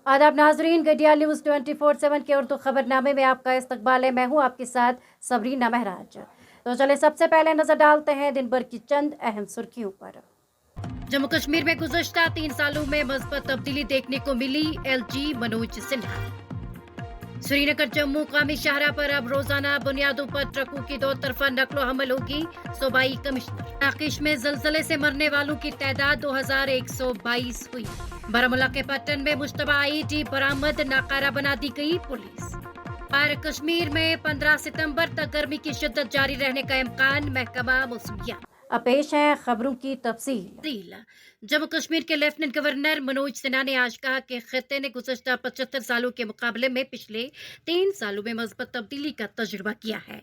आदाब नाजरीन, गडियाल न्यूज़ 24/7 के उर्दू खबरनामे में आपका इस्तकबाल है। मैं हूं आपके साथ सबरीना महराज। तो चले सबसे पहले नजर डालते हैं दिन भर की चंद अहम सुर्खियों पर। जम्मू कश्मीर में गुज़श्ता 3 सालों में मज़बूत तब्दीली देखने को मिली, एलजी मनोज सिन्हा। श्रीनगर जम्मू कौमी शाहराह पर अब रोजाना बुनियादों पर ट्रकों की 2 तरफा नकलो हमल होगी, सूबाई कमिश्नर। नाकिश में जलजले से मरने वालों की तादाद 2122 हुई। बारामूला के पट्टन में मुश्तबा IED बरामद, नाकारा बना दी गई पुलिस। और कश्मीर में 15 सितंबर तक गर्मी की शिद्दत जारी रहने का इम्कान, महकमा मौसमियात। अब पेश है खबरों की तफसील। जम्मू कश्मीर के लेफ्टिनेंट गवर्नर मनोज सिन्हा ने आज कहा कि खित्ते ने गुज़श्ता 75 सालों के मुकाबले में पिछले 3 सालों में मज़बूत तब्दीली का तजुर्बा किया है।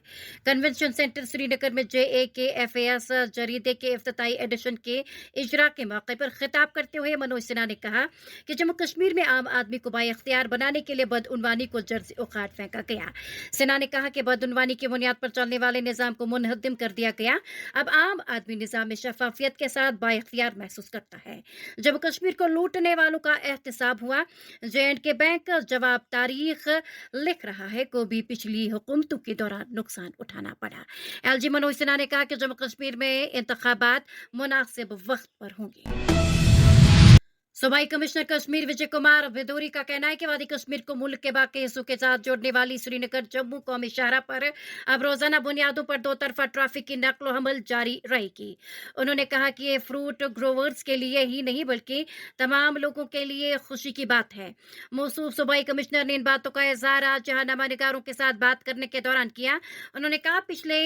कन्वेंशन सेंटर श्रीनगर में JAKFAS जरीदे के इफ्तिताई एडिशन के इजरा के मौके पर खिताब करते हुए मनोज सिन्हा ने कहा कि जम्मू कश्मीर में आम आदमी को बाइख्तियार बनाने के लिए बदउनवानी को जड़ से उखाड़ फेंका गया। सिन्हा ने कहा कि बदउनवानी की बुनियाद पर चलने वाले निज़ाम को मुनहदिम कर दिया गया। अब आम आदमी निज़ाम में शफाफियत के साथ बाइख्तियार महसूस करता है। जम्मू कश्मीर को लूटने वालों का एहतसाब हुआ। J&K बैंक जवाब तारीख लिख रहा है को भी पिछली हुकूमतों के दौरान नुकसान उठाना पड़ा। LG मनोज सिन्हा ने कहा कि जम्मू कश्मीर में इंतखाबात मुनासिब वक्त पर होंगे। सूबाई कमिश्नर कश्मीर विजय कुमार भदौरी का कहना है कि वादी कश्मीर को मुल्क के बाकी हिस्सों के साथ जोड़ने वाली श्रीनगर जम्मू कौमी शाहराह पर अब रोजाना बुनियादों पर 2 तरफा ट्रैफिक की नकलो हमल जारी रहेगी। उन्होंने कहा कि ये फ्रूट ग्रोवर्स के लिए ही नहीं बल्कि तमाम लोगों के लिए खुशी की बात है। मौसूफ सूबाई कमिश्नर ने इन बातों का इजहार आज जहांनामा निगारों के साथ बात करने के दौरान किया। उन्होंने कहा पिछले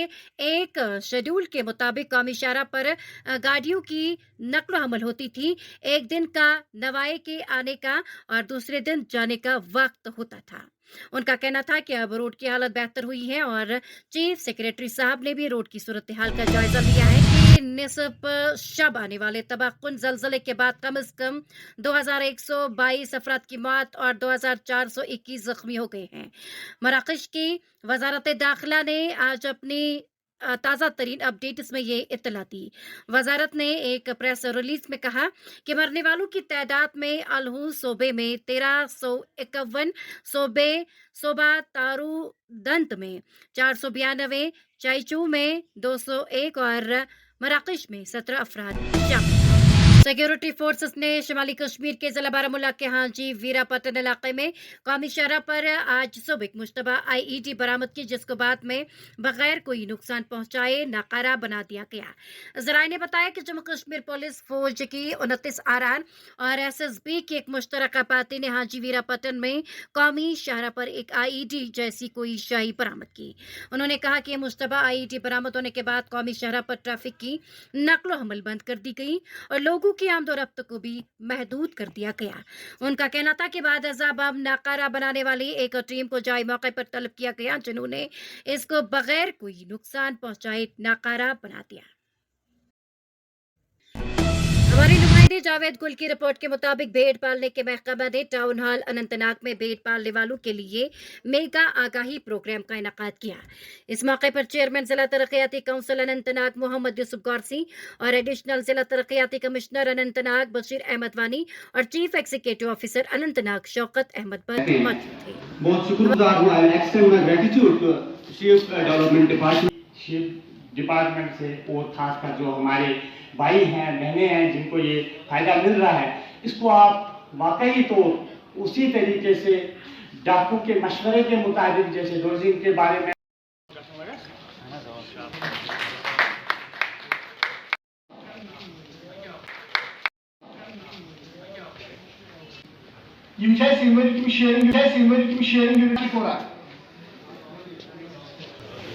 एक शेड्यूल के मुताबिक कौमी शाहराह पर गाड़ियों की नकलो हमल होती थी। एक दिन का नवाए के आने का और दूसरे दिन जाने का वक्त होता था। उनका कहना था कि अब रोड की हालत बेहतर हुई है और चीफ सेक्रेटरी साहब ने भी रोड की सूरत हाल का जायजा लिया है कि निसफ शब आने वाले तबाकुन जलजले के बाद कम से कम 2122 अफराद की मौत और 2421 जख्मी हो गए हैं। मराकश की वजारत दाखिला ने आज अपनी ताज़ा तरीन अपडेट इसमें ये इत्तला दी। वजारत ने एक प्रेस रिलीज में कहा कि मरने वालों की तादाद में अलहू सूबे में 1351, सूबा तारू दंत में 492, चाईचू में 201 और मराकश में 17 अफराद। सिक्योरिटी फोर्सेस ने शिमाली कश्मीर के जिला बारामूला के हाजी वीरापट्टन इलाके में कौमी शाहराह पर आज सुबह मुश्तबा IED बरामद की, जिसको बाद में बगैर कोई नुकसान पहुंचाए नाकारा बना दिया गया। जराये ने बताया कि जम्मू कश्मीर पुलिस फौज की 29 आरआर और SSB की एक मुश्तरका पार्टी ने हाजी वीरापट्टन में कौमी शाहराह पर एक IED जैसी कोई शाही बरामद की। उन्होंने कहा कि मुश्तबा IED बरामद होने के बाद कौमी शाहराह पर ट्रैफिक की नकलो हमल बंद कर दी गई और लोगों की आमदोरफ्त को भी महदूद कर दिया गया। उनका कहना था कि बाद अज़ाब अब नाकारा बनाने वाली एक टीम को जाए मौके पर तलब किया गया, जिन्होंने इसको बगैर कोई नुकसान पहुंचाए नाकारा बना दिया। हमारे नुमाइंदे जावेद गुल की रिपोर्ट के मुताबिक भेड़ पालने के महकमा ने टाउन हॉल अनंतनाग में भेड़ पालने वालों के लिए मेगा आगाही प्रोग्राम का इनेकाद किया। इस मौके पर चेयरमैन जिला तरक्याती काउंसिल अनंतनाग मोहम्मद यूसुफ गौरसी और एडिशनल जिला तरक्याती कमिश्नर अनंतनाग बशीर अहमद वानी और chief executive officer Anantnag Shaukat Ahmad पर मौजूद थे। बहुत शुक्रगुजार हूँ, डिपार्टमेंट से और खासकर जो हमारे भाई हैं बहनें हैं जिनको ये फायदा मिल रहा है, इसको आप वाकई तो उसी तरीके से डाकू के मशवरे के मुताबिक जैसे डोजिंग के बारे में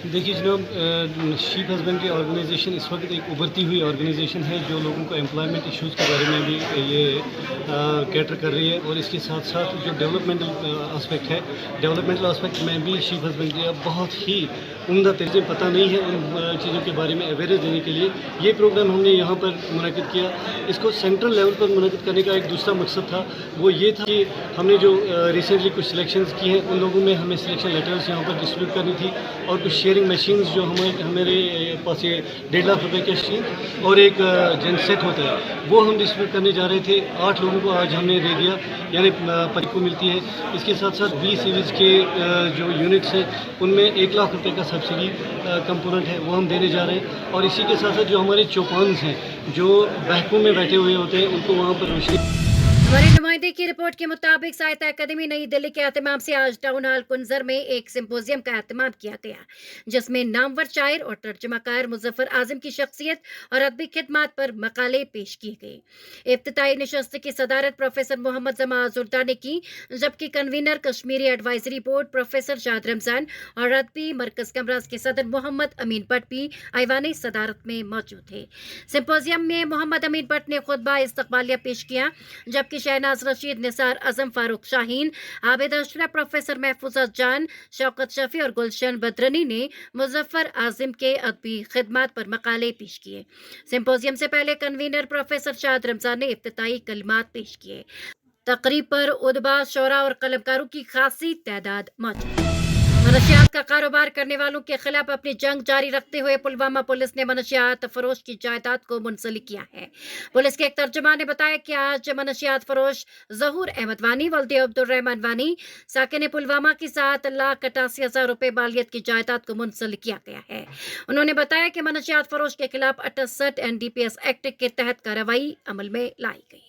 देखिए जनाब, शीप हस्बेंड्री ऑर्गेनाइजेशन इस वक्त एक उभरती हुई ऑर्गेनाइजेशन है जो लोगों को एम्प्लॉयमेंट इश्यूज़ के बारे में भी ये कैटर कर रही है और इसके साथ साथ जो डेवलपमेंटल आस्पेक्ट है, डेवलपमेंटल आस्पेक्ट में भी शीप हस्बेंड्री अब बहुत ही उम्दा तरीके पता नहीं है उन चीज़ों के बारे में अवेयरनेस देने के लिए ये प्रोग्राम हमने यहाँ पर मुनक़िद किया। इसको सेंट्रल लेवल पर मुनक़िद करने का एक दूसरा मकसद था, वो ये था कि हमने जो रिसेंटली कुछ सिलेक्शंस की हैं उन लोगों में हमें सिलेक्शन लेटर्स यहाँ पर डिस्ट्रीब्यूट करनी थी और कुछ शेयरिंग ड्रिलिंग मशीन्स जो हमारे पास ये 1.5 लाख रुपए के मशीन और एक जेन सेट होता है वो हम डिस्ट्रीब्यूट करने जा रहे थे। 8 लोगों को आज हमने दे दिया, यानी परी को मिलती है। इसके साथ साथ 20 सीरीज के जो यूनिट्स हैं उनमें 1 लाख रुपए का सब्सिडी कंपोनेंट है वो हम देने जा रहे हैं। और इसी के साथ साथ जो हमारे चौपान्स हैं जो बहकों में बैठे हुए होते हैं उनको वहाँ पर रोशनी। हमारे नुमाइंदे की रिपोर्ट के मुताबिक साहित्य अकादमी नई दिल्ली के एहतमाम से आज टाउन हॉल कुंजर में एक सिंपोजियम का एहतमाम किया गया, जिसमें नामवर शायर और तर्जमाकार मुजफ्फर आजम की शख्सियत और अदबी खिदमात पर मकाले पेश किए गए। इफ्तिताई नशस्त की सदारत प्रोफेसर मोहम्मद जमा जुर्दा ने की, जबकि convener Kashmiri advisory board professor शाद रमजान और अदबी मरकज कमराज के सदर मोहम्मद अमीन भट्ट भी ऐवान सदारत में मौजूद थे। सिंपोजियम में मोहम्मद अमीन भट्ट ने खुतबा इस्तकबालिया पेश किया, जबकि शहनाज रशीद, निसार आजम, फारूक शाहीन, आबिद अशरफ, प्रोफेसर महफूजा जान, शौकत शफी और गुलशन बदरनी ने मुजफ्फर आजिम के अदबी खिदमात पर मकाले पेश किए। सिंपोजियम से पहले कन्वीनर प्रोफेसर शाद रमजान ने इफ्तिताई कलिमात पेश किए। तकरीब पर उदबा, शोरा और कलमकारों की खासी तादाद मौजूद। मनशियात का कारोबार करने वालों के खिलाफ अपनी जंग जारी रखते हुए पुलवामा पुलिस ने मनशियात फरोश की जायदाद को मुंसलिक किया है। पुलिस के एक तर्जुमान ने बताया कि आज मनशियात फरोश जहूर अहमद वानी, वल्दी अब्दुर्रहमान वानी, साकिन पुलवामा की 7,88,000 रुपए मालियत की जायदाद को मुंसलिक किया गया है। उन्होंने बताया कि मनशियात फरोश के खिलाफ 68 NDPS एक्ट के तहत कार्रवाई अमल में लाई गई।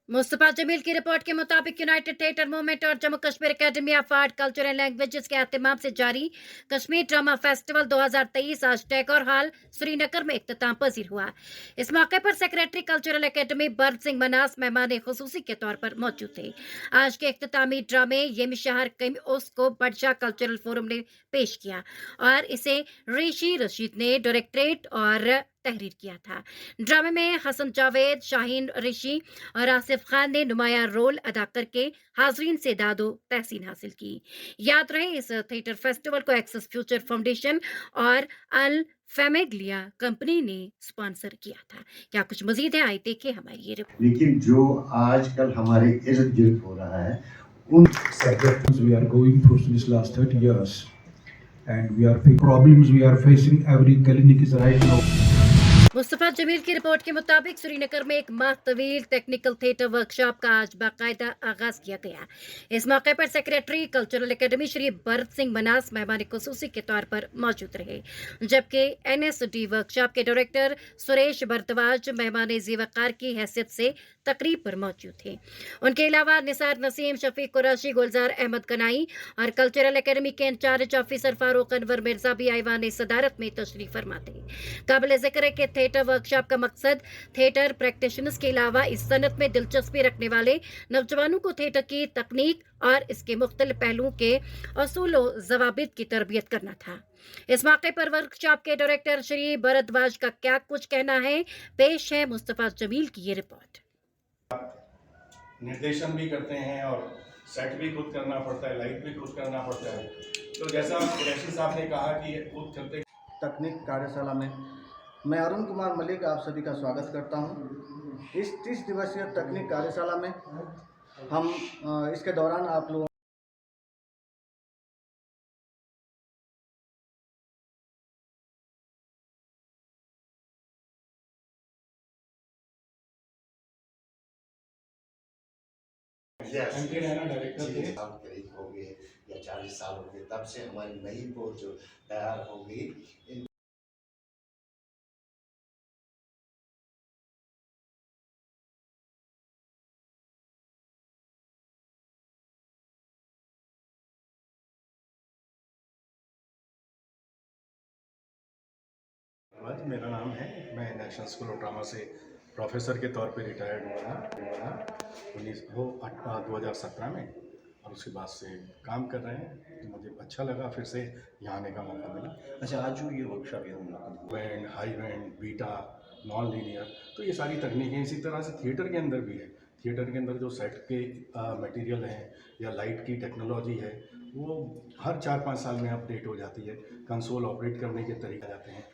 मुस्तफा जमील की रिपोर्ट के मुताबिक यूनाइटेड थिएटर मूवमेंट और Jammu Kashmir academy of art, culture and languages के एहतमाम से जारी कश्मीर ड्रामा फेस्टिवल 2023 आज टैगोर हॉल श्रीनगर में इख्तिताम पजीर हुआ। इस मौके पर सेक्रेटरी कल्चरल एकेडमी बरत सिंह मनास मेहमान खुसूसी के तौर पर मौजूद थे। आज के इख्तितामी ड्रामे येमी शहर कैमोस को बडशाह कल्चरल फोरम ने पेश किया और इसे ऋषि रशीद ने डायरेक्टरेट और तहरीर किया था। ड्रामे में हसन जावेद, शाहीन ऋषि और आसिफ खान ने नुमाया रोल अदा करके हाजरीन से दादो तहसीन हासिल की। याद रहे, इस थिएटर फेस्टिवल को एक्सेस फ्यूचर फाउंडेशन और अल फैमिलिया कंपनी ने स्पॉन्सर किया था। क्या कुछ मजीद है, आइए देखें हमारी ये रिपोर्ट। लेकिन जो आजकल हमारे इर्द गिर्द हो रहा है उन subjects we are going through since last 30 years, and we are problems we are facing every clinic is right now. Mustafa Jameel की रिपोर्ट के मुताबिक श्रीनगर में एक माह तवील टेक्निकल थिएटर वर्कशॉप का आज बाकायदा आगाज किया गया। इस मौके पर सेक्रेटरी कल्चरल एकेडमी श्री बरत सिंह मनास मेहमान खुसूसी के तौर पर मौजूद रहे, जबकि NSD वर्कशॉप के डायरेक्टर सुरेश भारद्वाज मेहमान ज़ीवकार की हैसियत से तकरीब पर मौजूद थे। उनके अलावा निसार नसीम, शफीक कुरैशी, गुलजार अहमद कनाई और कल्चरल एकेडमी के इंचार्ज ऑफिसर फारूक अनवर मिर्जा भी ऐवान सदारत में तशरीफ फरमा थे। काबिल जिक्र है कि थिएटर वर्कशॉप का मकसद थिएटर प्रैक्टिशनर्स के अलावा इस सनत में दिलचस्पी रखने वाले नौजवानों को थिएटर की तकनीक और इसके मुख्तलिफ पहलुओं के असूल व ज़वाबित की तरबियत करना था। इस मौके पर वर्कशॉप के डायरेक्टर श्री भारद्वाज का क्या कुछ कहना है, पेश है मुस्तफा जमील की ये रिपोर्ट। निर्देशन भी करते हैं और सेट भी खुद करना पड़ता है, लाइट भी खुद करना पड़ता है। तो जैसा कुरैशी साहब ने कहा कि खुद करते तकनीक कार्यशाला में मैं अरुण कुमार मलिक आप सभी का स्वागत करता हूं। इस 30 दिवसीय तकनीक कार्यशाला में हम इसके दौरान आप लोगों साल करीब हो गए या 40 साल हो गए, तब से हमारी नई बोर्ड जो तैयार हो गई। मेरा नाम है, मैं नेशनल स्कूल ऑफ ड्रामा से प्रोफेसर के तौर पे रिटायर्ड हुआ 2017 में और उसके बाद से काम कर रहे हैं। तो मुझे अच्छा लगा फिर से यहाँ आने का मौका मिला। अच्छा, आज जो ये workshop band, high band, beta, non linear, तो ये सारी तकनीकें इसी तरह से थिएटर के अंदर भी है। थिएटर के अंदर जो सेट के मटेरियल हैं या लाइट की टेक्नोलॉजी है वो हर 4-5 साल में अपडेट हो जाती है। कंसोल ऑपरेट करने के तरीके जाते हैं,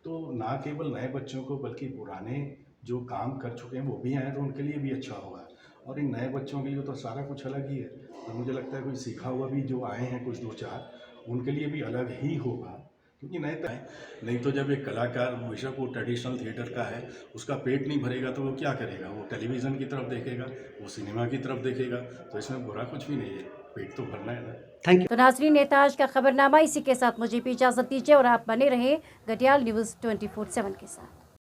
तो ना केवल नए बच्चों को बल्कि पुराने जो काम कर चुके हैं वो भी आए तो उनके लिए भी अच्छा होगा। और इन नए बच्चों के लिए तो सारा कुछ अलग ही है और मुझे लगता है कोई सीखा हुआ भी जो आए हैं कुछ 2-4 उनके लिए भी अलग ही होगा, क्योंकि नहीं तो जब एक कलाकार बेशक वो ट्रेडिशनल थिएटर का है, उसका पेट नहीं भरेगा तो वो क्या करेगा, वो टेलीविज़न की तरफ देखेगा, वो सिनेमा की तरफ देखेगा, तो इसमें बुरा कुछ भी नहीं है, पेट तो भरना है ना। तो नाज़रीन, नेता आज का खबरनामा इसी के साथ मुझे भी इजाज़त दीजिए और आप बने रहे गढ़ियाल न्यूज़ 24/7 के साथ।